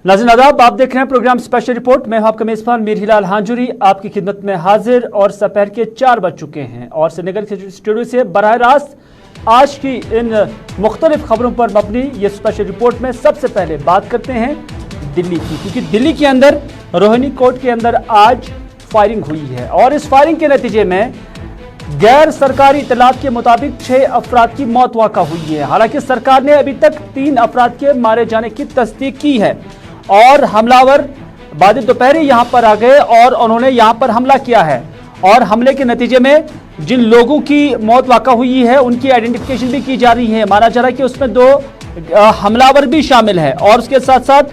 नाज़रीन आदाब, आप देख रहे हैं प्रोग्राम स्पेशल रिपोर्ट। मैं हूं आपका मेजबान मीर हिलाल हांजुरी आपकी खिदमत में हाजिर और दोपहर के 4 बज चुके हैं और श्रीनगर के स्टूडियो से बराह रास्त आज की इन मुख्तलिफ खबरों पर मबनी ये स्पेशल रिपोर्ट में सबसे पहले बात करते हैं दिल्ली की, क्योंकि दिल्ली के अंदर रोहिणी कोर्ट के अंदर आज फायरिंग हुई है और इस फायरिंग के नतीजे में गैर सरकारी इतलात के मुताबिक 6 अफराद की मौत वाक़ा हुई है। हालांकि सरकार ने अभी तक 3 अफराद के मारे जाने की तस्दीक की है और हमलावर बाद दोपहर यहां पर आ गए और उन्होंने यहां पर हमला किया है और हमले के नतीजे में जिन लोगों की मौत वाक़ा हुई है उनकी आइडेंटिफिकेशन भी की जा रही है। माना जा रहा है कि उसमें 2 हमलावर भी शामिल है और उसके साथ साथ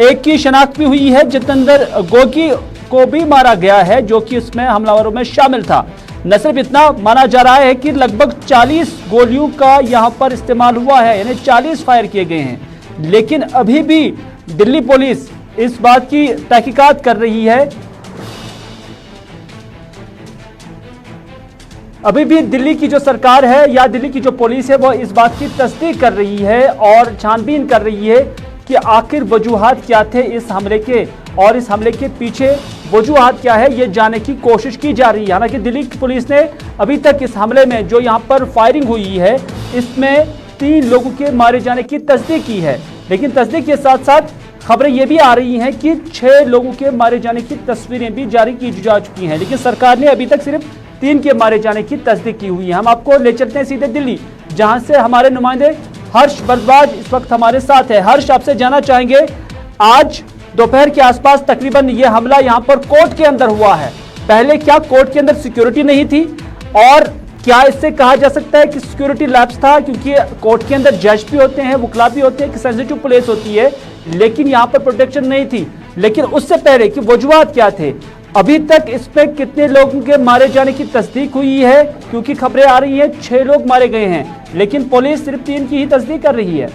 एक की शनाख्त भी हुई है, जितेंद्र गोगी को भी मारा गया है जो कि उसमें हमलावरों में शामिल था। न सिर्फ इतना, माना जा रहा है कि लगभग 40 गोलियों का यहां पर इस्तेमाल हुआ है, यानी 40 फायर किए गए हैं। लेकिन अभी भी दिल्ली पुलिस इस बात की तहकीकात कर रही है, अभी भी दिल्ली की जो सरकार है या दिल्ली की जो पुलिस है वो इस बात की तस्दीक कर रही है और छानबीन कर रही है कि आखिर वजूहात क्या थे इस हमले के और इस हमले के पीछे वजूहात क्या है, ये जानने की कोशिश की जा रही है। हालांकि दिल्ली की पुलिस ने अभी तक इस हमले में जो यहाँ पर फायरिंग हुई है इसमें 3 लोगों के मारे जाने की तस्दीक की है, लेकिन तस्दीक के साथ साथ खबरें ये भी आ रही हैं कि 6 लोगों के मारे जाने की तस्वीरें भी जारी की जा चुकी हैं, लेकिन सरकार ने अभी तक सिर्फ 3 के मारे जाने की तस्दीक की हुई है। हम आपको ले चलते हैं सीधे दिल्ली, जहां से हमारे नुमाइंदे हर्ष भारद्वाज इस वक्त हमारे साथ है। हर्ष, आपसे जानना चाहेंगे, आज दोपहर के आसपास तकरीबन ये हमला यहाँ पर कोर्ट के अंदर हुआ है, पहले क्या कोर्ट के अंदर सिक्योरिटी नहीं थी और क्या इससे कहा जा सकता है कि सिक्योरिटी लैप्स था, क्योंकि कोर्ट के अंदर जज भी होते हैं, वकला भी होते हैं, कि सेंसिटिव प्लेस होती है, लेकिन यहाँ पर प्रोटेक्शन नहीं थी। लेकिन उससे पहले कि वजूहात क्या थे, अभी तक इसमें कितने लोगों के मारे जाने की तस्दीक हुई है, क्योंकि खबरें आ रही हैं 6 लोग मारे गए हैं, लेकिन पुलिस सिर्फ 3 की ही तस्दीक कर रही है।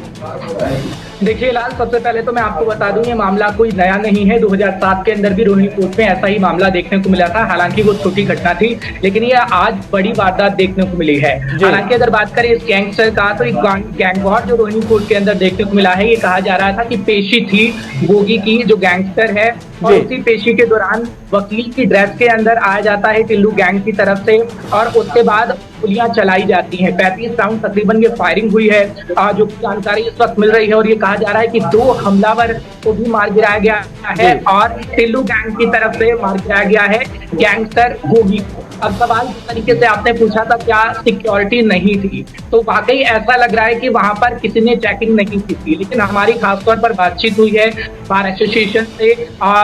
देखिए लाल, सबसे पहले तो मैं आपको बता दूं ये मामला कोई नया नहीं है। 2007 के अंदर भी रोहिणी कोर्ट में ऐसा ही मामला देखने को मिला था, हालांकि वो छोटी घटना थी, लेकिन ये आज बड़ी वारदात देखने को मिली है। हालांकि अगर बात करें इस गैंगस्टर का, तो एक गैंग वॉर जो रोहिणी कोर्ट के अंदर देखने को मिला है, ये कहा जा रहा था कि पेशी थी गोगी की, जो गैंगस्टर है, और उसी पेशी के दौरान वकील की ड्रेस के अंदर आया जाता है टिल्लू गैंग की तरफ से और उसके बाद गोलियां चलाई जाती हैं। 35 राउंड तकरीबन ये फायरिंग हुई है, जो जानकारी इस वक्त मिल रही है, और ये कहा जा रहा है कि 2 हमलावर को भी मार गिराया गया है और टिल्लू गैंग की तरफ से मार गिराया गया है गैंगस्टर गोगी। अब सवाल जिस तरीके से आपने पूछा था क्या सिक्योरिटी नहीं थी, तो वाकई ऐसा लग रहा है कि वहां पर किसी ने चेकिंग नहीं की थी, लेकिन हमारी खासतौर पर बातचीत हुई है बार एसोसिएशन से,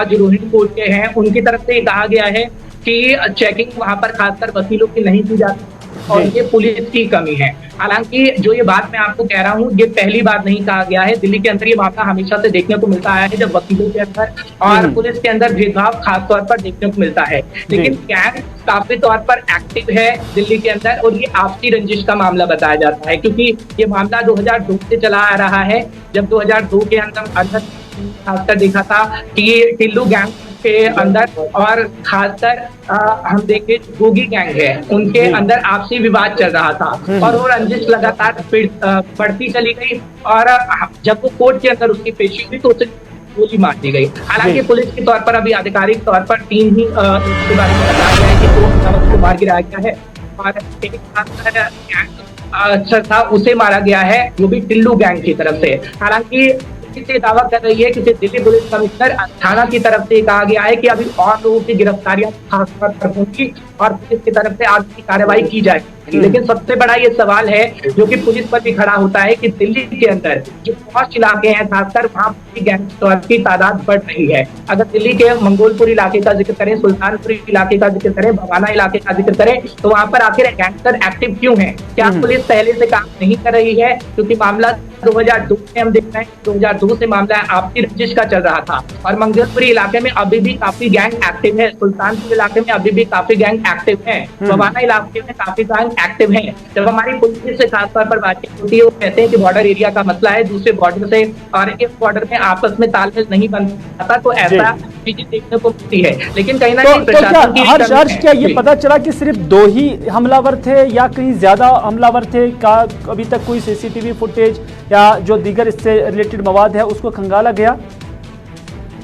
जो रोहिणी कोर्ट के हैं उनकी तरफ से कहा गया है कि चेकिंग वहां पर खासकर वकीलों की नहीं की जाती और ये पुलिस की कमी है। हालांकि जो ये बात मैं आपको कह रहा हूँ, ये पहली बार नहीं कहा गया है। दिल्ली के अंदर ये मामला हमेशा से देखने को मिलता है, जब वकीलों के अंदर और पुलिस के अंदर भेदभाव खासतौर पर देखने को मिलता है, लेकिन गैंग काफी तौर पर एक्टिव है दिल्ली के अंदर और ये आपसी रंजिश का मामला बताया जाता है, क्योंकि ये मामला 2002 से चला आ रहा है। जब 2002 के अंदर खासकर देखा था कि टिल्लू गैंग के अंदर और खासकर हम देखें गोगी गैंग है, उनके अंदर आपसी विवाद चल रहा था और वो रंजिश लगातार बढ़ती चली गई और जब वो कोर्ट के अंदर उसकी पेशी हुई तो उसे गोली मार दी गई। हालांकि पुलिस के तौर पर अभी आधिकारिक तौर पर 3 ही इसके बारे में बताया गया है कि 2 हमलावरों को मार गिराया गया है और एक था उसे मारा गया है, वो भी टिल्लू गैंग की तरफ से। हालांकि से दावा कर रही है कि दिल्ली पुलिस कमिश्नर थाना की तरफ से कहा गया है कि अभी और लोगों की गिरफ्तारियां खासतौर पर होंगी और पुलिस की तरफ से आगे की कार्रवाई की जाएगी। लेकिन सबसे बड़ा ये सवाल है जो कि पुलिस पर भी खड़ा होता है कि दिल्ली के अंदर जो पॉश इलाके हैं, खासकर वहां गैंगस्टर की तादाद बढ़ रही है। अगर दिल्ली के मंगोलपुर इलाके का जिक्र करें, सुल्तानपुर इलाके का जिक्र करें, भवाना इलाके का जिक्र करें, तो वहां पर आखिर गैंगस्टर एक्टिव क्यों है? क्या पुलिस पहले से काम नहीं कर रही है? क्योंकि मामला 2002 में हम देख रहे हैं, 2002 से मामला आपसी रंजिश का चल रहा था और मंगोलपुरी इलाके में अभी भी काफी गैंग एक्टिव है, सुल्तानपुर इलाके में अभी भी काफी गैंग एक्टिव है, भवाना इलाके में काफी गैंग एक्टिव हैं। जब हमारी पुलिस से खासतौर पर बातचीत होती है, वो कहते हैं कि बॉर्डर एरिया का मसला है, दूसरे बॉर्डर से और इस बॉर्डर में आपस में तालमेल नहीं बन पाता, तो ऐसा चीजें देखने को मिलती है। लेकिन कहीं ना कहीं प्रशासन की हर्ष क्या ये पता चला कि सिर्फ 2 ही हमलावर थे या कहीं ज्यादा हमलावर थे? का अभी तक कोई सीसीटीवी फुटेज या जो दीगर इससे रिलेटेड मवाद है उसको खंगाला गया?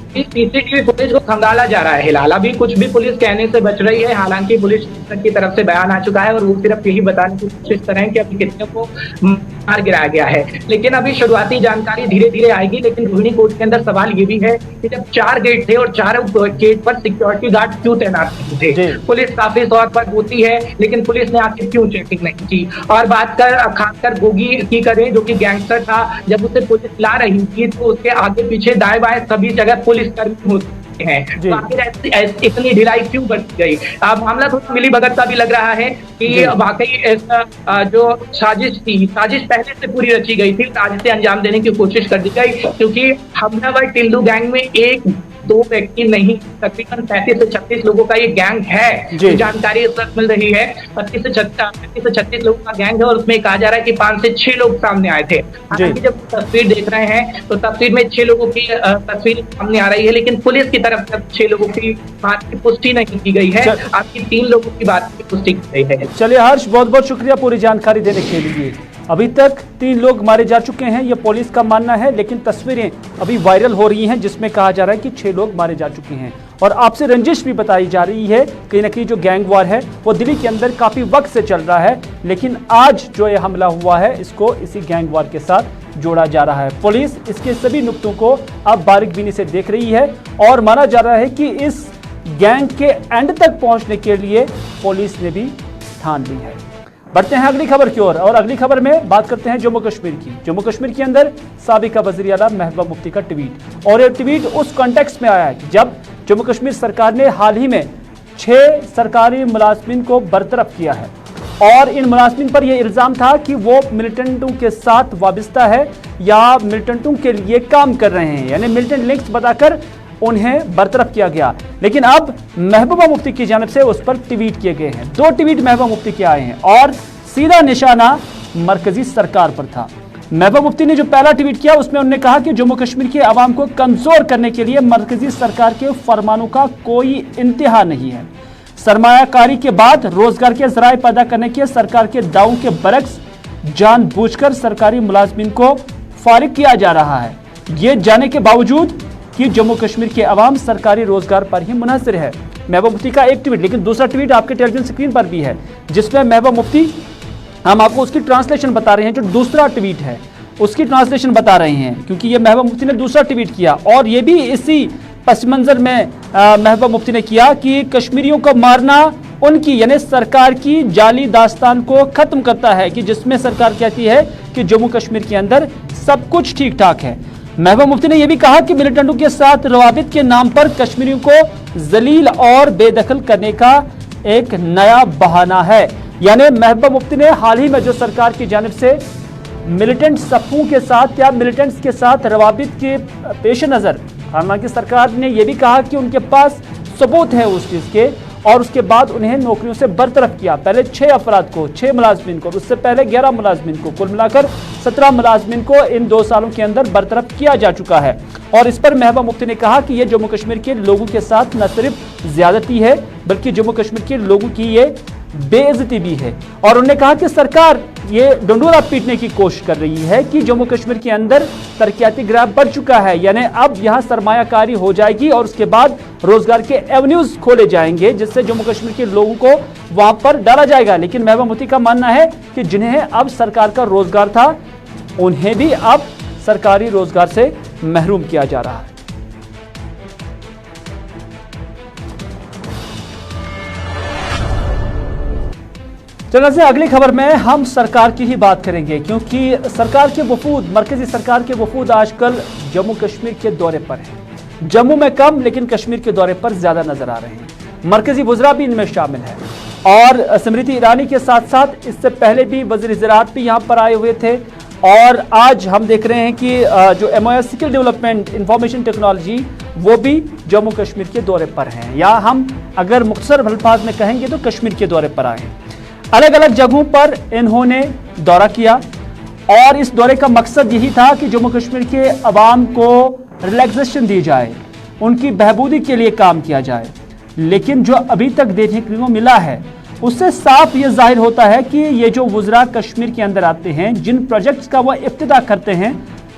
सीसीटीवी फुटेज को खंगाला जा रहा है हिलाल। अभी कुछ भी पुलिस कहने से बच रही है, हालांकि पुलिस की तरफ से बयान आ चुका है और वो सिर्फ यही बताने की कोशिश कर रहे हैं कि अभी कितने को मार गिराया गया है। लेकिन अभी शुरुआती जानकारी धीरे धीरे आएगी। लेकिन रोहिणी कोर्ट के अंदर सवाल ये भी है कि जब 4 गेट थे और 4 गेट पर सिक्योरिटी गार्ड क्यों तैनात थे? पुलिस काफी तौर पर होती है, लेकिन पुलिस ने आखिर क्यों चेकिंग नहीं की? और बात कर खासकर गोगी की करें, जो कि गैंगस्टर था, जब उसे पुलिस ला रही थी तो उसके आगे पीछे दाएं बाएं सभी जगह पुलिस कर्मी होते हैं, तो आखिर इतनी ढिलाई क्यों बरती गई? अब मामला थोड़ा मिली भगत का भी लग रहा है कि वाकई ऐसा जो साजिश थी, साजिश पहले से पूरी रची गई थी, आज से अंजाम देने की कोशिश कर दी गई। क्योंकि हमलावर टिल्लू गैंग में 1-2 व्यक्ति नहीं, तकरीबन 35 से 36 लोगों का ये गैंग है। जानकारी इस वक्त मिल रही है 35 से 36 लोगों का गैंग है और उसमें कहा जा रहा है कि 5 से 6 लोग सामने आए थे। हालांकि जब तस्वीर देख रहे हैं तो तस्वीर में 6 लोगों की तस्वीर सामने आ रही है, लेकिन पुलिस की तरफ से 6 लोगों की बात की पुष्टि नहीं की गई है। आपकी 3 लोगों की बात की पुष्टि की गई है। चलिए हर्ष, बहुत बहुत शुक्रिया पूरी जानकारी देने के लिए। अभी तक 3 लोग मारे जा चुके हैं, ये पुलिस का मानना है, लेकिन तस्वीरें अभी वायरल हो रही हैं जिसमें कहा जा रहा है कि 6 लोग मारे जा चुके हैं। और आपसे रंजिश भी बताई जा रही है, कहीं ना कहीं जो गैंग वार है वो दिल्ली के अंदर काफी वक्त से चल रहा है, लेकिन आज जो ये हमला हुआ है इसको इसी गैंग वार के साथ जोड़ा जा रहा है। पुलिस इसके सभी नुक्तों को अब बारीकबीनी से देख रही है और माना जा रहा है कि इस गैंग के एंड तक पहुंचने के लिए पुलिस ने भी ठान ली है। बढ़ते हैं अगली खबर की ओर और अगली खबर में बात करते हैं जम्मू कश्मीर की। जम्मू कश्मीर के अंदर साबिका वज़ीर आला महबूबा मुफ्ती का ट्वीट, और ये ट्वीट उस कॉन्टेक्स्ट में आया है कि जब जम्मू कश्मीर सरकार ने हाल ही में 6 सरकारी मुलाजमीन को बरतरफ किया है और इन मुलाजमीन पर यह इल्जाम था कि वो मिलिटेंटों के साथ वाबस्ता है या मिलिटेंटों के लिए काम कर रहे हैं, यानी मिलिटेंट लिंक्स बताकर उन्हें बरतरफ किया गया। लेकिन अब महबूबा मुफ्ती की जानिब से उस पर ट्वीट किए गए हैं। 2 ट्वीट महबूबा मुफ्ती के आए हैं और सीधा निशाना मरकजी सरकार पर था। महबूबा मुफ्ती ने जो पहला ट्वीट किया उसमें उन्होंने कहा कि जम्मू कश्मीर के अवाम को कमजोर करने के लिए मरकजी सरकार के फरमानों का कोई इंतहा नहीं है। सरमायाकारी के बाद रोजगार के जराए पैदा करने के सरकार के दावों के बरक्स जानबूझकर सरकारी मुलाजमीन को फारिग किया जा रहा है, ये जाने के बावजूद कि जम्मू कश्मीर के अवाम सरकारी रोजगार पर ही मुनहसर है। महबूबा मुफ्ती का एक ट्वीट, लेकिन दूसरा ट्वीट आपके टेलीविजन स्क्रीन पर भी है जिसमें महबूबा मुफ्ती, हम आपको उसकी ट्रांसलेशन बता रहे हैं, जो दूसरा ट्वीट है उसकी ट्रांसलेशन बता रहे हैं, क्योंकि ये महबूबा मुफ्ती ने दूसरा ट्वीट किया और ये भी इसी पस मंजर में महबूबा मुफ्ती ने किया कि कश्मीरियों को मारना उनकी यानी सरकार की जाली दास्तान को खत्म करता है, कि जिसमें सरकार कहती है कि जम्मू कश्मीर के अंदर सब कुछ ठीक ठाक है। महबूबा मुफ्ती ने यह भी कहा कि मिलिटेंटों के साथ रवाबित के नाम पर कश्मीरियों को जलील और बेदखल करने का एक नया बहाना है। यानी महबूबा मुफ्ती ने हाल ही में जो सरकार की जानिब से मिलिटेंट सफ़ों के साथ या मिलिटेंट्स के साथ रवाबित के पेश नज़र, हालांकि सरकार ने यह भी कहा कि उनके पास सबूत है उस चीज़ के, और उसके बाद उन्हें नौकरियों से बरतरफ किया। पहले 6 अफराद को, 6 मुलाजमीन को, उससे पहले 11 मुलाजमीन को, कुल मिलाकर 17 मुलाजमीन को इन 2 सालों के अंदर बरतरफ किया जा चुका है। और इस पर महबूबा मुफ्ती ने कहा कि यह जम्मू कश्मीर के लोगों के साथ न सिर्फ ज्यादती है बल्कि जम्मू कश्मीर के लोगों की ये बेइज्जती भी है। और उन्होंने कहा कि सरकार ये डंडोरा पीटने की कोशिश कर रही है कि जम्मू कश्मीर के अंदर तरक्याती ग्राफ बढ़ चुका है, यानी अब यहाँ सरमायाकारी हो जाएगी और उसके बाद रोजगार के एवेन्यूज खोले जाएंगे जिससे जम्मू कश्मीर के लोगों को वहां पर डाला जाएगा। लेकिन महबूबा मुफ्ती का मानना है कि जिन्हें अब सरकार का रोजगार था उन्हें भी अब सरकारी रोजगार से महरूम किया जा रहा है। चलिए से अगली खबर में हम सरकार की ही बात करेंगे, क्योंकि सरकार के वफूद, मरकजी सरकार के वफूद आजकल जम्मू कश्मीर के दौरे पर हैं। जम्मू में कम लेकिन कश्मीर के दौरे पर ज्यादा नजर आ रहे हैं। मरकजी वज़रा भी इनमें शामिल है और स्मृति ईरानी के साथ साथ इससे पहले भी वज़ीर ज़राअत भी यहाँ पर आए हुए थे। और आज हम देख रहे हैं कि जो MOS skill development information technology वो भी जम्मू कश्मीर के दौरे पर हैं, या हम अगर मुख्तसर अल्फाज में कहेंगे तो कश्मीर के दौरे पर आए हैं। अलग अलग जगहों पर इन्होंने दौरा किया और इस दौरे का मकसद यही था कि जम्मू कश्मीर के अवाम को रिलैक्सेशन दी जाए, उनकी बहबूदी के लिए काम किया जाए। लेकिन जो अभी तक देखने को मिला है उससे साफ ये जाहिर होता है कि ये जो वुज़रा कश्मीर के अंदर आते हैं, जिन प्रोजेक्ट्स का वो इब्तिदा करते हैं,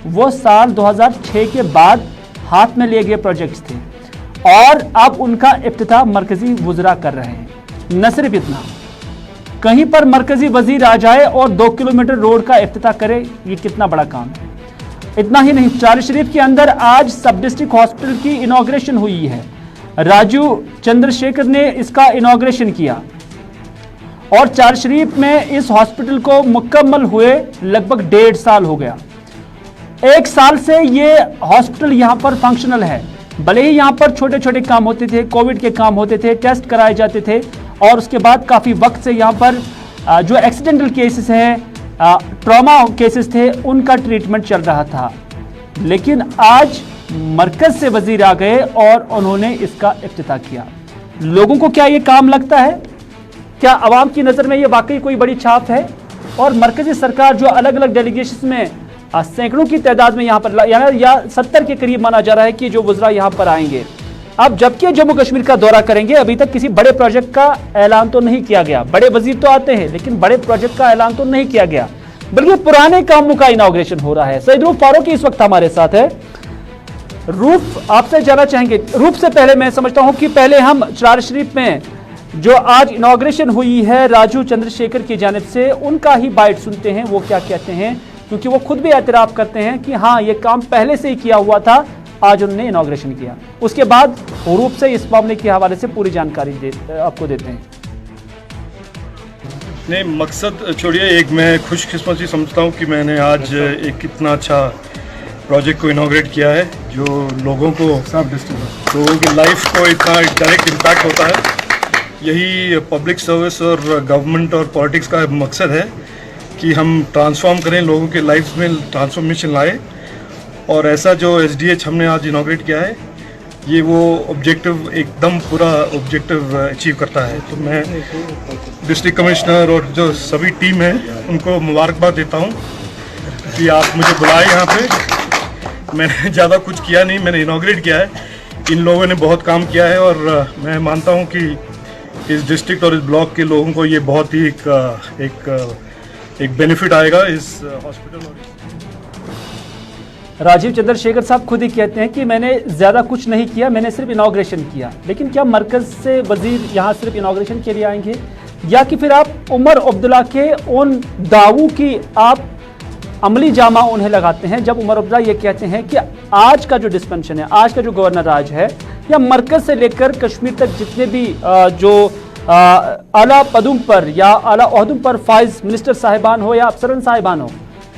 वो साल 2006 के बाद हाथ में लिए गए प्रोजेक्ट्स थे और अब उनका इब्तिदा मरकजी वुज़रा कर रहे हैं। न सिर्फ इतना, कहीं पर मरकजी वजीर आ जाए और 2 किलोमीटर रोड का इफ्तिताह करे, ये कितना बड़ा काम है। इतना ही नहीं, चार शरीफ के अंदर आज सब डिस्ट्रिक्ट हॉस्पिटल की इनॉग्रेशन हुई है। राजू चंद्रशेखर ने इसका इनॉग्रेशन किया और चार शरीफ में इस हॉस्पिटल को मुकम्मल हुए लगभग 1.5 साल हो गया। 1 साल से ये हॉस्पिटल यहाँ पर फंक्शनल है। भले ही यहाँ पर छोटे छोटे काम होते थे, कोविड के काम होते थे, टेस्ट कराए जाते थे और उसके बाद काफ़ी वक्त से यहाँ पर जो एक्सीडेंटल केसेस हैं, ट्रॉमा केसेस थे, उनका ट्रीटमेंट चल रहा था। लेकिन आज मरकज से वजीर आ गए और उन्होंने इसका इफ्तिताह किया। लोगों को क्या ये काम लगता है? क्या आवाम की नज़र में ये वाकई कोई बड़ी छाप है? और मरकजी सरकार जो अलग अलग डेलीगेशन में सैकड़ों की तादाद में यहाँ पर या 70 के करीब माना जा रहा है कि जो वुज़रा यहाँ पर आएंगे, अब जबकि जम्मू कश्मीर का दौरा करेंगे, अभी तक किसी बड़े प्रोजेक्ट का ऐलान तो नहीं किया गया। बड़े वजीर तो आते हैं लेकिन बड़े प्रोजेक्ट का ऐलान तो नहीं किया गया, बल्कि पुराने कामों का इनॉग्रेशन हो रहा है। सईद रूफ फारूकी इस वक्त हमारे साथ है। रूफ, आपसे जानना चाहेंगे, रूफ से पहले मैं समझता हूं कि पहले हम चार शरीफ में जो आज इनॉग्रेशन हुई है राजू चंद्रशेखर की जानिब से, उनका ही बाइट सुनते हैं, वो क्या कहते हैं, क्योंकि वो खुद भी एतराफ़ करते हैं कि हाँ, ये काम पहले से ही किया हुआ था, आज उन्होंने इनॉग्रेशन किया। उसके बाद रूप से इस मामले के हवाले से पूरी जानकारी आपको देते हैं। नहीं, मकसद छोड़िए, एक मैं खुशकिस्मती समझता हूँ कि मैंने आज एक इतना अच्छा प्रोजेक्ट को इनॉग्रेट किया है जो लोगों की लाइफ को इतना डायरेक्ट इम्पैक्ट होता है। यही पब्लिक सर्विस और गवर्नमेंट और पॉलिटिक्स का मकसद है कि हम ट्रांसफॉर्म करें, लोगों के लाइफ में ट्रांसफॉर्मेशन लाए। और ऐसा जो SDH हमने आज इनॉग्रेट किया है, ये वो ऑब्जेक्टिव, एकदम पूरा ऑब्जेक्टिव अचीव करता है। तो मैं डिस्ट्रिक्ट कमिश्नर और जो सभी टीम है उनको मुबारकबाद देता हूँ कि आप मुझे बुलाए यहाँ पे। मैंने ज़्यादा कुछ किया नहीं, मैंने इनॉग्रेट किया है। इन लोगों ने बहुत काम किया है और मैं मानता हूँ कि इस डिस्ट्रिक्ट और इस ब्लॉक के लोगों को ये बहुत ही एक बेनिफिट आएगा इस हॉस्पिटल। राजीव चंद्रशेखर साहब खुद ही कहते हैं कि मैंने ज़्यादा कुछ नहीं किया, मैंने सिर्फ इनॉग्रेशन किया। लेकिन क्या मरकज़ से वजीर यहाँ सिर्फ इनॉग्रेशन के लिए आएंगे, या कि फिर आप उमर अब्दुल्ला के उन दावों की आप अमली जामा उन्हें लगाते हैं, जब उमर अब्दुल्ला ये कहते हैं कि आज का जो डिस्पेंशन है, आज का जो गवर्नर राज है, या मरकज़ से लेकर कश्मीर तक जितने भी जो आला पदों पर या आला ओहदों पर फाइज मिनिस्टर साहिबान हो या अफसरन साहिबान हो,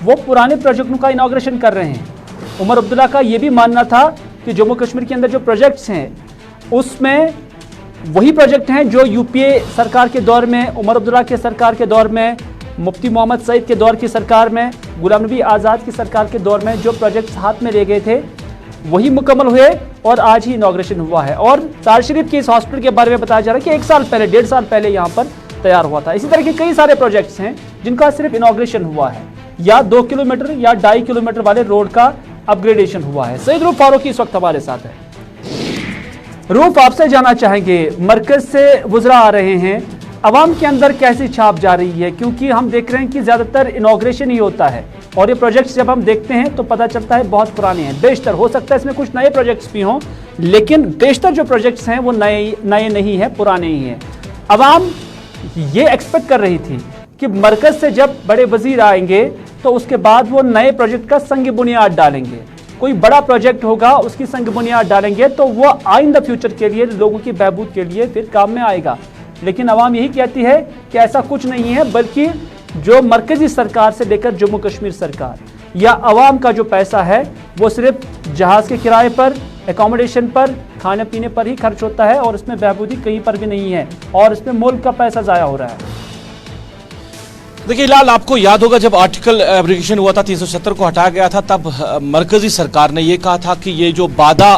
वो पुराने प्रोजेक्टों का इनॉग्रेशन कर रहे हैं। उमर अब्दुल्ला का ये भी मानना था कि जम्मू कश्मीर के अंदर जो प्रोजेक्ट्स हैं उसमें वही प्रोजेक्ट हैं जो UPA सरकार के दौर में, उमर अब्दुल्ला के सरकार के दौर में, मुफ्ती मोहम्मद सईद के दौर की सरकार में, गुलाम नबी आज़ाद की सरकार के दौर में जो प्रोजेक्ट्स हाथ में ले गए थे वही मुकम्मल हुए और आज ही इनॉग्रेशन हुआ है। और चार शरीफ के इस हॉस्पिटल के बारे में बताया जा रहा है कि 1 साल पहले, 1.5 साल पहले यहाँ पर तैयार हुआ था। इसी तरह के कई सारे प्रोजेक्ट्स हैं जिनका सिर्फ इनॉग्रेशन हुआ है, या 2 किलोमीटर या 2.5 किलोमीटर वाले रोड का अपग्रेडेशन हुआ है। सईद रूफ फारूकी इस वक्त हमारे साथ है। रूफ, आपसे जानना चाहेंगे, मरकज से वुज़रा आ रहे हैं, अवाम के अंदर कैसी छाप जा रही है? क्योंकि हम देख रहे हैं कि ज़्यादातर इनॉग्रेशन ही होता है और ये प्रोजेक्ट्स जब हम देखते हैं तो पता चलता है बहुत पुराने हैं। बेशतर हो सकता है इसमें कुछ नए प्रोजेक्ट्स भी हों, लेकिन बेशतर जो प्रोजेक्ट्स हैं वो नए नहीं हैं, पुराने ही हैं। अवाम ये एक्सपेक्ट कर रही थी कि मरकज से जब बड़े वजीर आएंगे तो उसके बाद वो नए प्रोजेक्ट का संग बुनियाद डालेंगे, कोई बड़ा प्रोजेक्ट होगा उसकी संग बुनियाद डालेंगे, तो वो आइंदा फ्यूचर के लिए, लोगों की बहबूद के लिए फिर काम में आएगा। लेकिन अवाम यही कहती है कि ऐसा कुछ नहीं है, बल्कि जो मरकजी सरकार से लेकर जम्मू कश्मीर सरकार या अवाम का जो पैसा है वो सिर्फ जहाज़ के किराए पर, एकोमोडेशन पर, खाने पीने पर ही खर्च होता है और इसमें बहबूदी कहीं पर भी नहीं है और इसमें मुल्क का पैसा ज़ाया हो रहा है। देखिए हिलाल, आपको याद होगा जब आर्टिकल एब्रोगेशन हुआ था, 370 को हटाया गया था, तब मरकजी सरकार ने ये कहा था कि ये जो बाधा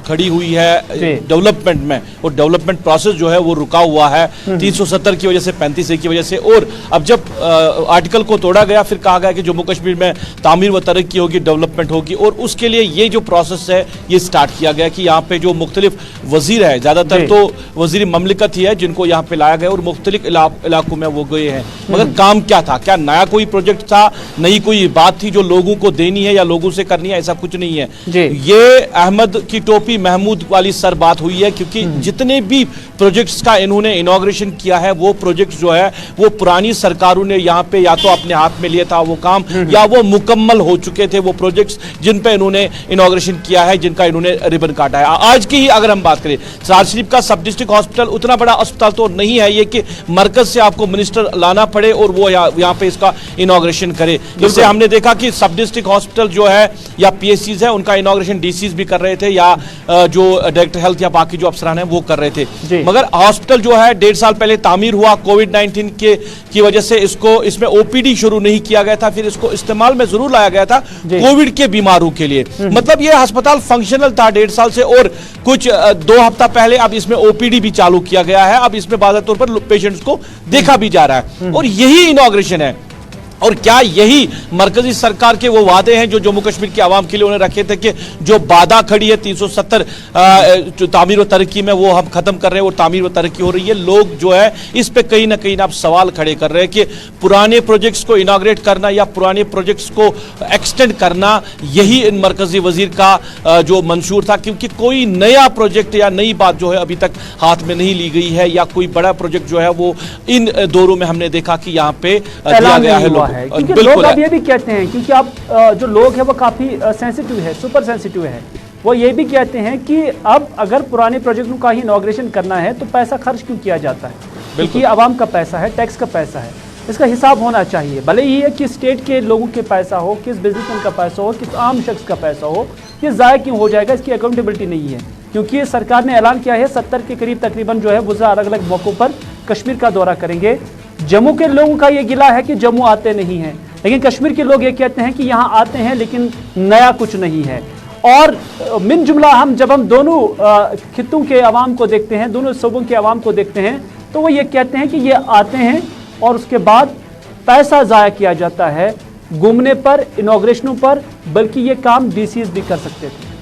खड़ी हुई है डेवलपमेंट में, वो डेवलपमेंट प्रोसेस जो है वो रुका हुआ है 370 की वजह से, 35A की वजह से। और अब जब आर्टिकल को तोड़ा गया, फिर कहा गया कि जम्मू कश्मीर में तामीर व तरक्की होगी, डेवलपमेंट होगी, और उसके लिए ये जो प्रोसेस है ये स्टार्ट किया गया कि यहाँ पे जो मुख्तलिफ वजीर है, ज्यादातर तो वजीर ममलिकत ही है जिनको यहाँ पे लाया गया और मुख्तलिफ इलाकों में वो गए हैं। मगर काम क्या था? क्या नया कोई प्रोजेक्ट था? नई कोई बात थी जो लोगों को देनी है या लोगों से करनी है? ऐसा कुछ नहीं है। ये अहमद की टोपी महमूद वाली सर बात हुई है, क्योंकि जितने भी प्रोजेक्ट्स का इन्होंने इनॉग्रेशन किया है, वो प्रोजेक्ट जो है वो पुरानी सरकारों ने यहाँ पे या तो अपने हाथ में लिया था वो काम, या वो मुकम्मल हो चुके थे वो प्रोजेक्ट्स जिन पे इन्होंने इनॉग्रेशन किया है, जिनका इन्होंने रिबन काटा है। आज की ही अगर हम बात करें, सराज शरीफ का सब डिस्ट्रिक्ट हॉस्पिटल उतना बड़ा अस्पताल तो नहीं है ये कि मरकज से आपको मिनिस्टर लाना पड़े और वो यहाँ पे इसका इनॉग्रेशन करे। जिससे हमने देखा कि सब डिस्ट्रिक्ट हॉस्पिटल जो है या PSCs है, उनका इनॉग्रेशन DCs भी कर रहे थे, या जो डायरेक्टर हेल्थ या बाकी जो अफसरान हैं वो कर रहे थे। मगर हॉस्पिटल जो है 1.5 साल पहले तामीर हुआ, कोविड-19 की वजह से इसमें OPD शुरू नहीं किया गया था, फिर इसको इस्तेमाल में जरूर लाया गया था कोविड के बीमारों के लिए। मतलब ये अस्पताल फंक्शनल था 1.5 साल से, और कुछ 2 हफ्ता पहले अब इसमें OPD भी चालू किया गया है। अब इसमें बाज़ात तौर पर पेशेंट्स को देखा भी जा रहा है, और यही इनॉग्रेशन है। और क्या यही मरकजी सरकार के वो वादे हैं जो जम्मू कश्मीर के आवाम के लिए उन्हें रखे थे कि जो बाधा खड़ी है 370 तामीर व तरक्की में, वो हम खत्म कर रहे हैं और तामीर व तरक्की हो रही है? लोग जो है इस पे कहीं ना कहीं आप सवाल खड़े कर रहे हैं कि पुराने प्रोजेक्ट्स को इनॉग्रेट करना या पुराने प्रोजेक्ट्स को एक्सटेंड करना, यही इन मरकजी वजीर का जो मंशूर था, क्योंकि कोई नया प्रोजेक्ट या नई बात जो है अभी तक हाथ में नहीं ली गई है, या कोई बड़ा प्रोजेक्ट जो है वो इन दौरों में हमने देखा कि यहाँ पे दिया गया है। क्योंकि लोग अब ये भी कहते हैं, क्योंकि आप जो लोग हैं वो काफी सेंसिटिव है, सुपर सेंसिटिव है, वो ये भी कहते हैं कि अब अगर पुराने प्रोजेक्टों का ही इनॉग्रेशन करना है तो पैसा खर्च क्यों किया जाता है? क्योंकि आवाम का पैसा है, टैक्स का पैसा है, इसका हिसाब होना चाहिए। भले ही है कि स्टेट के लोगों के पैसा हो, किस बिजनेसमैन का पैसा हो, किस आम शख्स का पैसा हो, ये ज़ाया क्यों हो जाएगा, इसकी अकाउंटेबिलिटी नहीं है। क्योंकि सरकार ने ऐलान किया है 70 के करीब तकरीबन जो है वज़ीर अलग अलग मौक़ों पर कश्मीर का दौरा करेंगे। जम्मू के लोगों का ये गिला है कि जम्मू आते नहीं हैं, लेकिन कश्मीर के लोग ये कहते हैं कि यहाँ आते हैं लेकिन नया कुछ नहीं है। और मिन जुमला जब हम दोनों खित्तों के अवाम को देखते हैं, दोनों सूबों के अवाम को देखते हैं, तो वो ये कहते हैं कि ये आते हैं और उसके बाद पैसा ज़ाया किया जाता है घूमने पर, इनॉग्रेशनों पर, बल्कि ये काम DCs भी कर सकते थे।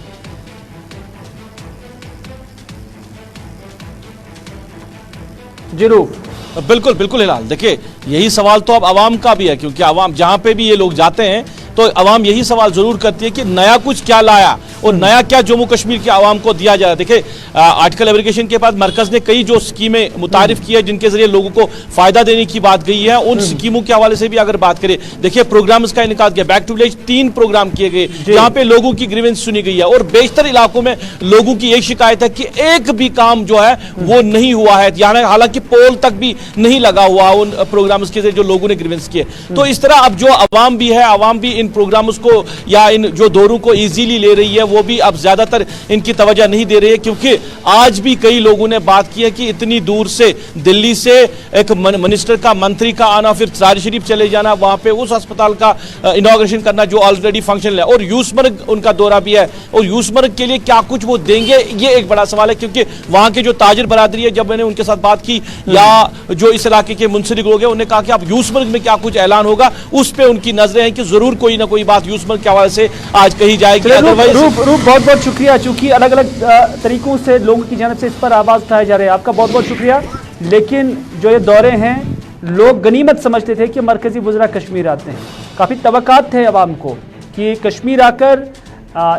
जरूर, बिल्कुल बिल्कुल हिलाल, देखिए यही सवाल तो अब आवाम का भी है, क्योंकि आवाम जहां पे भी ये लोग जाते हैं तो आवाम यही सवाल जरूर करती है कि नया कुछ क्या लाया और नया क्या जम्मू कश्मीर के आवाम को दिया जा रहा है। देखिए आर्टिकल एब्रोगेशन के बाद मरकज ने कई जो स्कीमें मुतारिफ की है जिनके जरिए लोगों को फायदा देने की बात गई है, उन स्कीमों के हवाले से भी अगर बात करें, देखिए प्रोग्राम्स का इनका किया, बैक टू विलेज 3 प्रोग्राम किए गए जहां पे लोगों की ग्रीवेंस सुनी गई है, और बेशतर इलाकों में लोगों की एक शिकायत है कि एक भी काम जो है वो नहीं हुआ है, हालांकि पोल तक भी नहीं लगा हुआ उन प्रोग्राम्स के जरिए जो लोगों ने ग्रीवेंस किए। तो इस तरह अब जो आवाम भी है, आवाम भी इन प्रोग्राम्स को या इन जो दौरों को इजीली ले रही है, वो भी अब ज्यादातर इनकी तवज्जो नहीं दे रही है, क्योंकि आज भी कई लोगों ने बात की है कि इतनी दूर से दिल्ली से एक मिनिस्टर का, मंत्री का आना, फिर सराज शरीफ चले जाना, वहां पे उस अस्पताल का इनॉग्रेशन करना जो ऑलरेडी फंक्शनल है, और यूसमर्ग उनका दौरा भी है, और यूसमर्ग के लिए क्या कुछ वो देंगे, ये एक बड़ा सवाल है। क्योंकि वहां के जो ताजिर बरादरी है, जब मैंने उनके साथ बात की या जो इस इलाके के मुंसलिक लोग हैं, उन्होंने कहा कि अब यूसमर्ग में क्या कुछ ऐलान होगा उस पर उनकी नजरें हैं कि जरूर कोई ना कोई बात यूसमर्ग के हवाले से आज कही जाएगी। अदरवाइज बहुत बहुत शुक्रिया, चूंकि अलग अलग तरीकों से लोगों की जानब से इस पर आवाज उठाए जा रहे हैं, आपका बहुत बहुत शुक्रिया। लेकिन जो ये दौरे हैं, लोग गनीमत समझते थे कि मरकजी वज़रा कश्मीर आते हैं, काफ़ी तवक्कात थे अवाम को कि कश्मीर आकर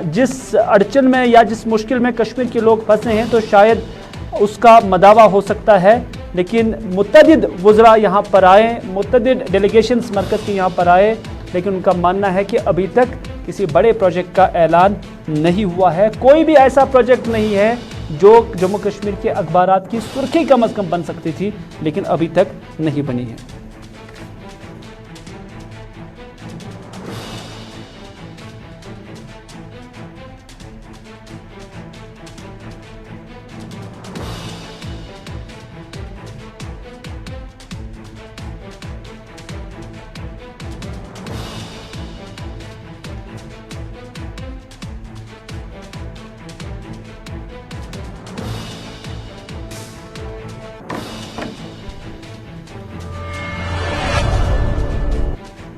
जिस अड़चन में या जिस मुश्किल में कश्मीर के लोग फंसे हैं तो शायद उसका मदावा हो सकता है। लेकिन मुतअद्दिद वज़रा यहाँ पर आए, मुतअद्दिद डेलीगेशंस मरकज़ के यहाँ पर आए, लेकिन उनका मानना है कि अभी तक किसी बड़े प्रोजेक्ट का ऐलान नहीं हुआ है। कोई भी ऐसा प्रोजेक्ट नहीं है जो जम्मू कश्मीर के अखबारात की सुर्खी कम अज़ कम बन सकती थी, लेकिन अभी तक नहीं बनी है।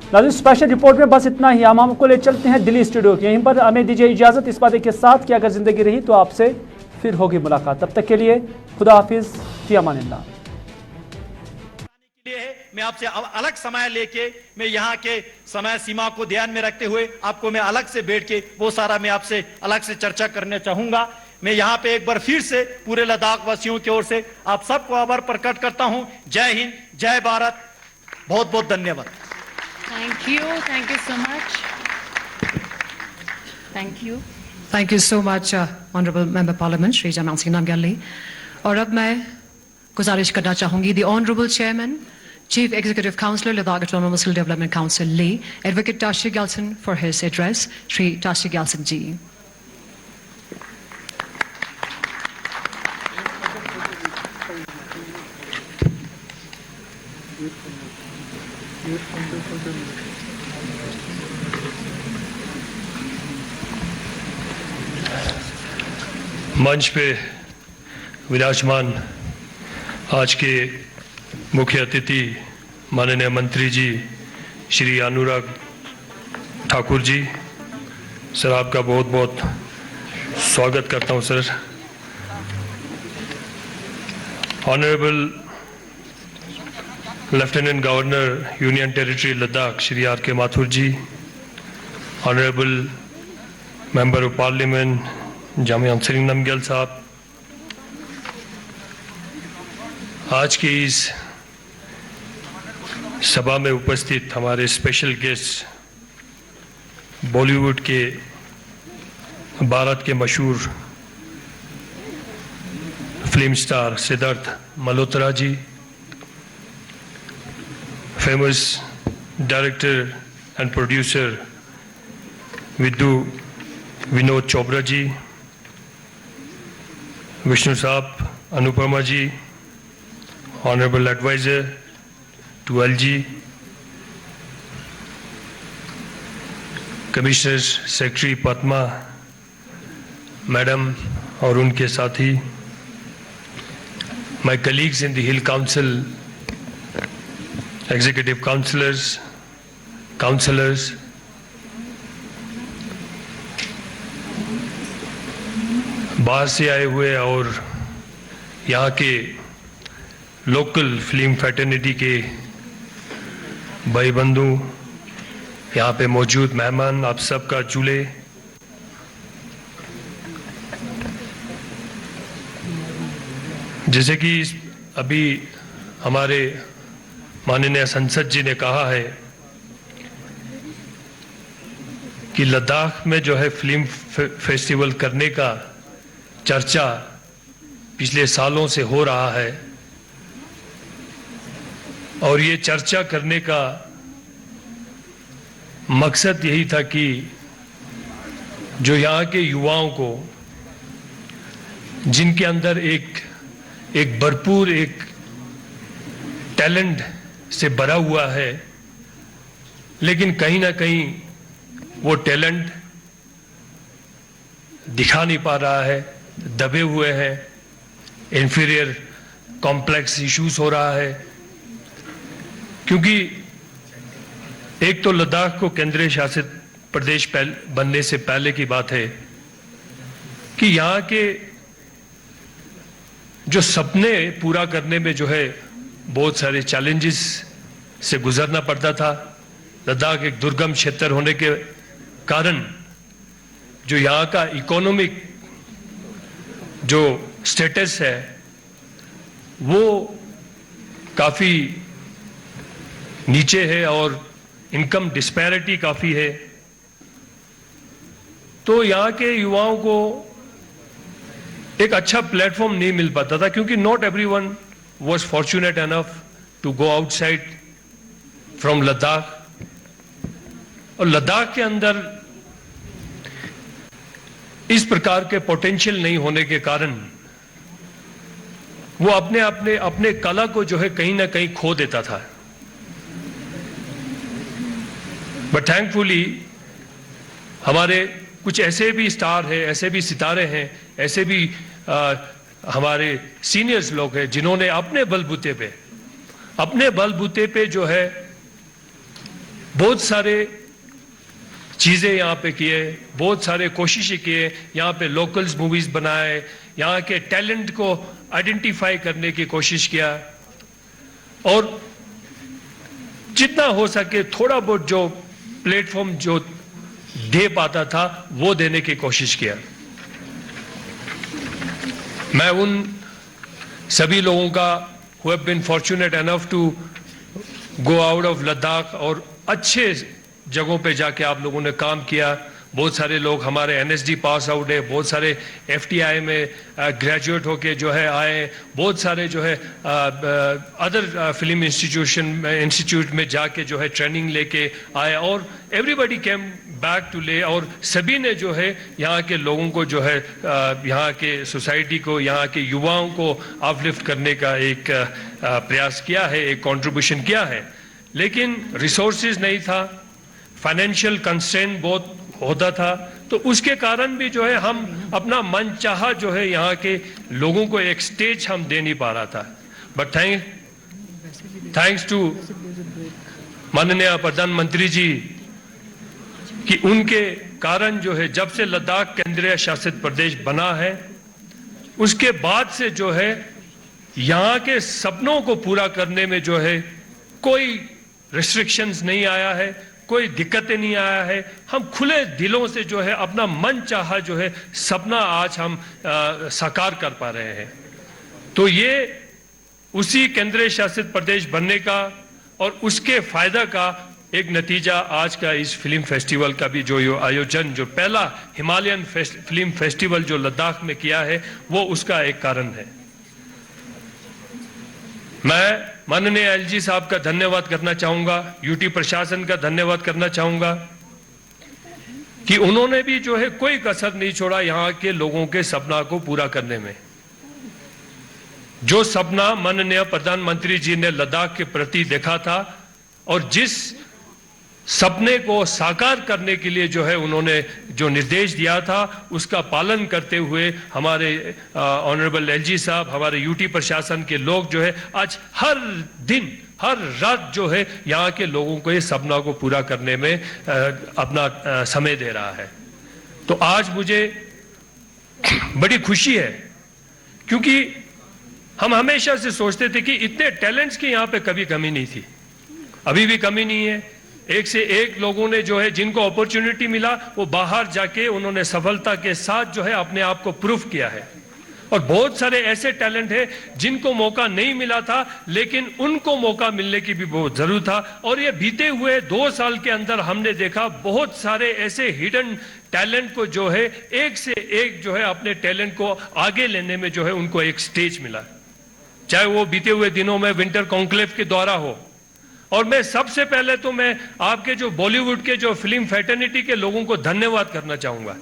नाज़रीन, स्पेशल रिपोर्ट में बस इतना ही। हम आपको ले चलते हैं दिल्ली स्टूडियो के। यहीं पर हमें दीजिए इजाज़त इस वादे के साथ कि अगर ज़िंदगी रही तो आपसे फिर होगी मुलाकात। तब तक के लिए खुदा हाफिज़, फी अमानिल्लाह। मैं आपसे अलग समय लेके, मैं यहाँ के समय सीमा को ध्यान में रखते हुए आपको मैं अलग से बैठ के वो सारा मैं आपसे अलग से चर्चा करना चाहूंगा। मैं यहाँ पे एक बार फिर से पूरे लद्दाख वासियों की ओर से आप सबको आभार प्रकट करता हूँ। जय हिंद, जय भारत, बहुत बहुत धन्यवाद। Thank you so much, thank you so much honourable member parliament Shri जयमाल सिंह नामग्याल। और अब मैं गुजारिश करना चाहूंगी the honourable chairman Chief Executive Councillor, Ladakh Autonomous Hill Development Council, Leh, Advocate Tashi Gyaltsen, for his address. Shri Tashi Gyaltsen ji. मंच पे विराजमान आज के मुख्य अतिथि माननीय मंत्री जी श्री अनुराग ठाकुर जी, सर आपका बहुत बहुत स्वागत करता हूं sir. Honourable lieutenant governor union territory Ladakh Shri R K Mathur ji, honourable member of parliament Jaymal Singh Namgyal साहब, आज की इस सभा में उपस्थित हमारे स्पेशल गेस्ट बॉलीवुड के, भारत के मशहूर film star Siddharth Malhotra ji, famous director and producer Vinod Chopra ji, Vishnu साहब, Anupama ji, honourable advisor to LG, commissioner secretary Padma madam और उनके साथी, my colleagues in the Hill Council, executive councillors, councillors, बाहर से आए हुए और यहाँ के लोकल फिल्म फ्रेटर्निटी के भाई बंधु, यहाँ पे मौजूद मेहमान, आप सबका चूल्हे, जैसे कि अभी हमारे माननीय संसद जी ने कहा है कि लद्दाख में जो है फिल्म फेस्टिवल करने का चर्चा पिछले सालों से हो रहा है और ये चर्चा करने का मकसद यही था कि जो यहाँ के युवाओं को, जिनके अंदर एक भरपूर एक टैलेंट से भरा हुआ है, लेकिन कहीं ना कहीं वो टैलेंट दिखा नहीं पा रहा है, दबे हुए हैं, इंफीरियर कॉम्प्लेक्स इश्यूज हो रहा है। क्योंकि एक तो लद्दाख को केंद्रीय शासित प्रदेश बनने से पहले की बात है कि यहाँ के जो सपने पूरा करने में जो है बहुत सारे चैलेंजेस से गुजरना पड़ता था। लद्दाख एक दुर्गम क्षेत्र होने के कारण जो यहाँ का इकोनॉमिक जो स्टेटस है वो काफी नीचे है और इनकम डिस्पैरिटी काफी है। तो यहाँ के युवाओं को एक अच्छा प्लेटफॉर्म नहीं मिल पाता था, क्योंकि not everyone was fortunate enough to go outside from Ladakh. और लद्दाख के अंदर इस प्रकार के पोटेंशियल नहीं होने के कारण वो अपने कला को जो है कहीं ना कहीं खो देता था। बट थैंकफुली हमारे कुछ ऐसे भी स्टार हैं, ऐसे भी सितारे हैं, ऐसे भी हमारे सीनियर्स लोग हैं जिन्होंने अपने बलबूते पे जो है बहुत सारे चीजें यहाँ पे किए, बहुत सारे कोशिशें किए, यहाँ पे लोकल्स मूवीज बनाए, यहाँ के टैलेंट को आइडेंटिफाई करने की कोशिश किया और जितना हो सके थोड़ा बहुत जो प्लेटफॉर्म जो दे पाता था वो देने की कोशिश किया। मैं उन सभी लोगों का who have been fortunate enough to go out of Ladakh और अच्छे जगहों पे जाके आप लोगों ने काम किया। बहुत सारे लोग हमारे एनएसडी पास आउट है, बहुत सारे एफटीआई में ग्रेजुएट होके जो है आए, बहुत सारे जो है अदर फिल्म इंस्टीट्यूट में जाके जो है ट्रेनिंग लेके आए और एवरीबडी केम बैक टू ले और सभी ने जो है यहाँ के लोगों को जो है यहाँ के सोसाइटी को, यहाँ के युवाओं को अपलिफ्ट करने का एक प्रयास किया है, एक कंट्रीब्यूशन किया है। लेकिन रिसोर्सेज नहीं था, फाइनेंशियल कंस्ट्रेंट बहुत होता था, तो उसके कारण भी जो है हम अपना मन चाहा जो है यहाँ के लोगों को एक स्टेज हम दे नहीं पा रहा था। बट थैंक्स टू माननीय प्रधानमंत्री जी कि उनके कारण जो है जब से लद्दाख केंद्रीय शासित प्रदेश बना है उसके बाद से जो है यहाँ के सपनों को पूरा करने में जो है कोई रिस्ट्रिक्शंस नहीं आया है, कोई दिक्कतें नहीं आया है। हम खुले दिलों से जो है अपना मन चाहा जो है सपना आज हम साकार कर पा रहे हैं। तो ये उसी केंद्रीय शासित प्रदेश बनने का और उसके फायदा का एक नतीजा आज का इस फिल्म फेस्टिवल का भी जो आयोजन, जो पहला हिमालयन फिल्म फेस्टिवल जो लद्दाख में किया है, वो उसका एक कारण है। मैं माननीय एलजी साहब का धन्यवाद करना चाहूंगा, यूटी प्रशासन का धन्यवाद करना चाहूंगा कि उन्होंने भी जो है कोई कसर नहीं छोड़ा यहाँ के लोगों के सपना को पूरा करने में। जो सपना माननीय प्रधानमंत्री जी ने लद्दाख के प्रति देखा था और जिस सपने को साकार करने के लिए जो है उन्होंने जो निर्देश दिया था उसका पालन करते हुए हमारे ऑनरेबल एलजी साहब, हमारे यूटी प्रशासन के लोग जो है आज हर दिन हर रात जो है यहाँ के लोगों को इस सपना को पूरा करने में अपना समय दे रहा है। तो आज मुझे बड़ी खुशी है क्योंकि हम हमेशा से सोचते थे कि इतने टैलेंट्स की यहाँ पे कभी कमी नहीं थी, अभी भी कमी नहीं है। एक से एक लोगों ने जो है जिनको अपॉर्चुनिटी मिला वो बाहर जाके उन्होंने सफलता के साथ जो है अपने आप को प्रूफ किया है और बहुत सारे ऐसे टैलेंट है जिनको मौका नहीं मिला था लेकिन उनको मौका मिलने की भी बहुत जरूरत था। और ये बीते हुए 2 साल के अंदर हमने देखा बहुत सारे ऐसे हिडन टैलेंट को जो है एक से एक जो है अपने टैलेंट को आगे लेने में जो है उनको एक स्टेज मिला, चाहे वो बीते हुए दिनों में विंटर कॉन्क्लेव के द्वारा हो। और मैं सबसे पहले तो मैं आपके जो बॉलीवुड के जो फिल्म फ्रेटर्निटी के लोगों को धन्यवाद करना चाहूंगा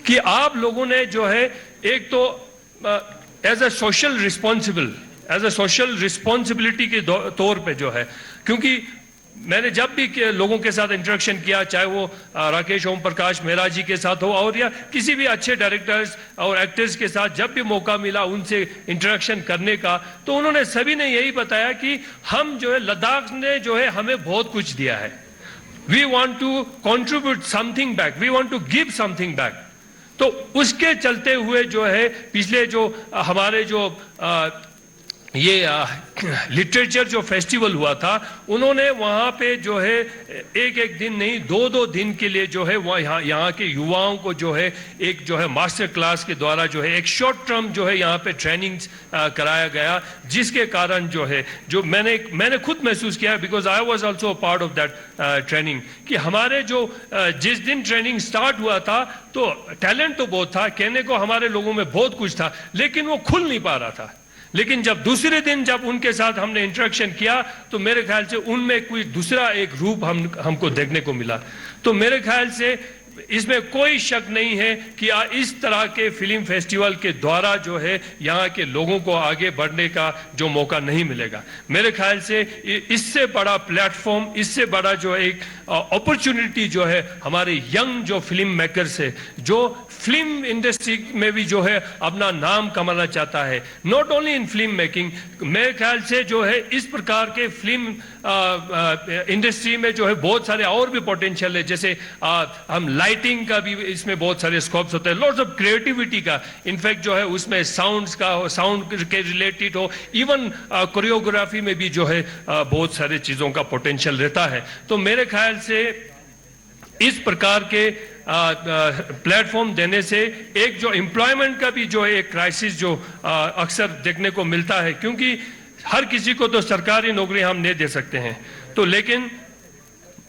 कि आप लोगों ने जो है एक तो एज अ सोशल रिस्पॉन्सिबिलिटी के तौर पे जो है, क्योंकि मैंने जब भी लोगों के साथ इंटरेक्शन किया, चाहे वो राकेश ओम प्रकाश मेहरा जी के साथ हो और या किसी भी अच्छे डायरेक्टर्स और एक्टर्स के साथ जब भी मौका मिला उनसे इंटरेक्शन करने का, तो उन्होंने सभी ने यही बताया कि हम जो है लद्दाख ने जो है हमें बहुत कुछ दिया है। We want to contribute something back, we want to give something back. तो उसके चलते हुए जो है पिछले जो हमारे जो ये लिटरेचर जो फेस्टिवल हुआ था, उन्होंने वहां पे जो है एक दिन नहीं 2 दिन के लिए जो है वहाँ यहाँ के युवाओं को जो है एक जो है मास्टर क्लास के द्वारा जो है एक शॉर्ट टर्म जो है यहाँ पे ट्रेनिंग कराया गया, जिसके कारण जो है जो मैंने खुद महसूस किया because I was also part of that training कि हमारे जो जिस दिन ट्रेनिंग स्टार्ट हुआ था तो टैलेंट तो बहुत था, कहने को हमारे लोगों में बहुत कुछ था, लेकिन वो खुल नहीं पा रहा था। लेकिन जब दूसरे दिन जब उनके साथ हमने इंटरेक्शन किया तो मेरे ख्याल से उनमें कोई दूसरा एक रूप हमको देखने को मिला। तो मेरे ख्याल से इसमें कोई शक नहीं है कि इस तरह के फिल्म फेस्टिवल के द्वारा जो है यहाँ के लोगों को आगे बढ़ने का जो मौका नहीं मिलेगा। मेरे ख्याल से इससे बड़ा प्लेटफॉर्म, इससे बड़ा जो एक अपॉर्चुनिटी जो है हमारे यंग जो फिल्म मेकर्स है, जो फिल्म इंडस्ट्री में भी जो है अपना नाम कमाना चाहता है, not only in film making. मेरे ख्याल से जो है इस प्रकार के फिल्म इंडस्ट्री में जो है बहुत सारे और भी पोटेंशियल है, जैसे हम लाइटिंग का भी इसमें बहुत सारे स्कोप्स होते हैं, लॉट्स ऑफ क्रिएटिविटी का, इनफैक्ट जो है उसमें साउंड के रिलेटेड हो, इवन कोरियोग्राफी में भी जो है बहुत सारी चीजों का पोटेंशियल रहता है। तो मेरे ख्याल से इस प्रकार के प्लेटफॉर्म देने से एक जो एम्प्लॉयमेंट का भी जो है एक क्राइसिस जो अक्सर देखने को मिलता है, क्योंकि हर किसी को तो सरकारी नौकरी हम नहीं दे सकते हैं। तो लेकिन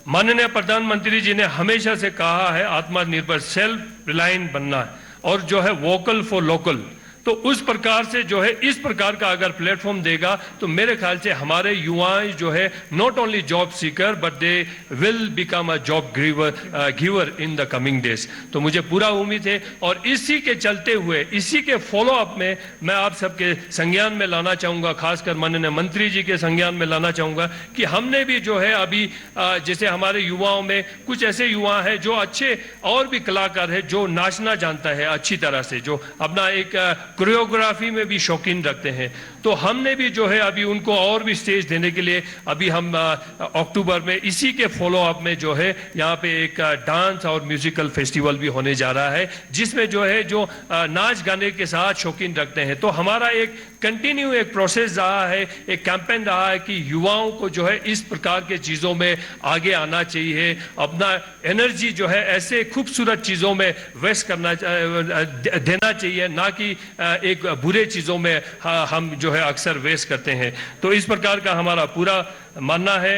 माननीय प्रधानमंत्री जी ने हमेशा से कहा है आत्मनिर्भर, सेल्फ रिलायंट बनना और जो है वोकल फॉर लोकल। तो उस प्रकार से जो है इस प्रकार का अगर प्लेटफॉर्म देगा तो मेरे ख्याल से हमारे युवा जो है not only job seeker but they will become a job giver in the coming days. तो मुझे पूरा उम्मीद है और इसी के चलते हुए इसी के फॉलो अप में मैं आप सबके संज्ञान में लाना चाहूंगा, खासकर माननीय मंत्री जी के संज्ञान में लाना चाहूंगा कि हमने भी जो है अभी जैसे हमारे युवाओं में कुछ ऐसे युवा हैं जो अच्छे और भी कलाकार है, जो नाचना जानता है अच्छी तरह से, जो अपना एक कोरियोग्राफी में भी शौकीन रखते हैं। तो हमने भी जो है अभी उनको और भी स्टेज देने के लिए अभी हम अक्टूबर में इसी के फॉलो अप में जो है यहाँ पे एक डांस और म्यूजिकल फेस्टिवल भी होने जा रहा है, जिसमें जो है जो नाच गाने के साथ शौकीन रखते हैं। तो हमारा एक कंटिन्यू एक प्रोसेस रहा है, एक कैंपेन रहा है कि युवाओं को जो है इस प्रकार के चीजों में आगे आना चाहिए, अपना एनर्जी जो है ऐसे खूबसूरत चीजों में वेस्ट करना देना चाहिए, ना कि एक बुरे चीजों में हम जो है अक्सर वेस्ट करते हैं। तो इस प्रकार का हमारा पूरा मानना है।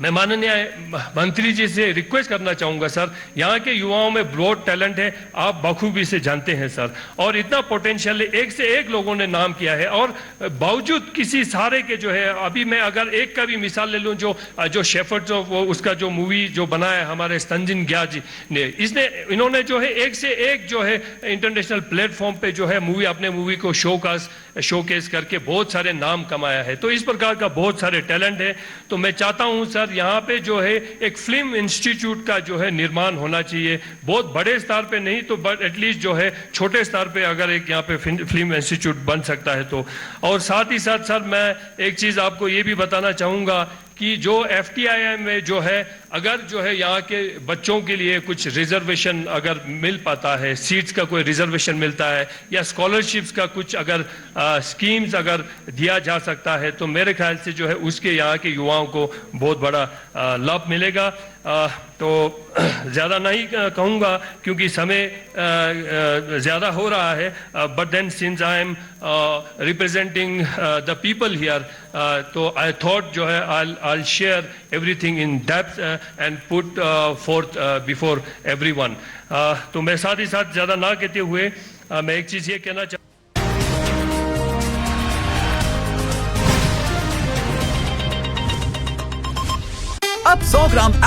मैं माननीय मंत्री जी से रिक्वेस्ट करना चाहूंगा सर, यहाँ के युवाओं में बहुत टैलेंट है, आप बखूबी से जानते हैं सर, और इतना पोटेंशियल है, एक से एक लोगों ने नाम किया है। और बावजूद किसी सारे के जो है अभी मैं अगर एक का भी मिसाल ले लूं, जो शेफर्ड जो वो उसका जो मूवी जो बनाया है हमारे संजिन ग्या जी ने, इन्होंने जो है एक से एक जो है इंटरनेशनल प्लेटफॉर्म पे जो है अपने मूवी को शोकेस करके बहुत सारे नाम कमाया है। तो इस प्रकार का बहुत सारे टैलेंट है। तो मैं चाहता हूं सर यहाँ पे जो है एक फिल्म इंस्टीट्यूट का जो है निर्माण होना चाहिए, बहुत बड़े स्तर पे नहीं तो बट एटलीस्ट जो है छोटे स्तर पे अगर एक यहाँ पे फिल्म इंस्टीट्यूट बन सकता है तो। और साथ ही साथ सर मैं एक चीज आपको ये भी बताना चाहूंगा कि जो FTII में जो है अगर जो है यहाँ के बच्चों के लिए कुछ रिजर्वेशन अगर मिल पाता है, सीट्स का कोई रिजर्वेशन मिलता है या स्कॉलरशिप्स का कुछ अगर स्कीम्स अगर दिया जा सकता है तो मेरे ख्याल से जो है उसके यहाँ के युवाओं को बहुत बड़ा लाभ मिलेगा। तो ज़्यादा नहीं कहूँगा क्योंकि समय ज़्यादा हो रहा है, but then since I am representing the people here तो आई थॉट जो है I'll share everything in depth and put forth before everyone. तो मैं साथ ही साथ ज़्यादा ना कहते हुए मैं एक चीज़ ये कहना चाहूँ। अब 100 ग्राम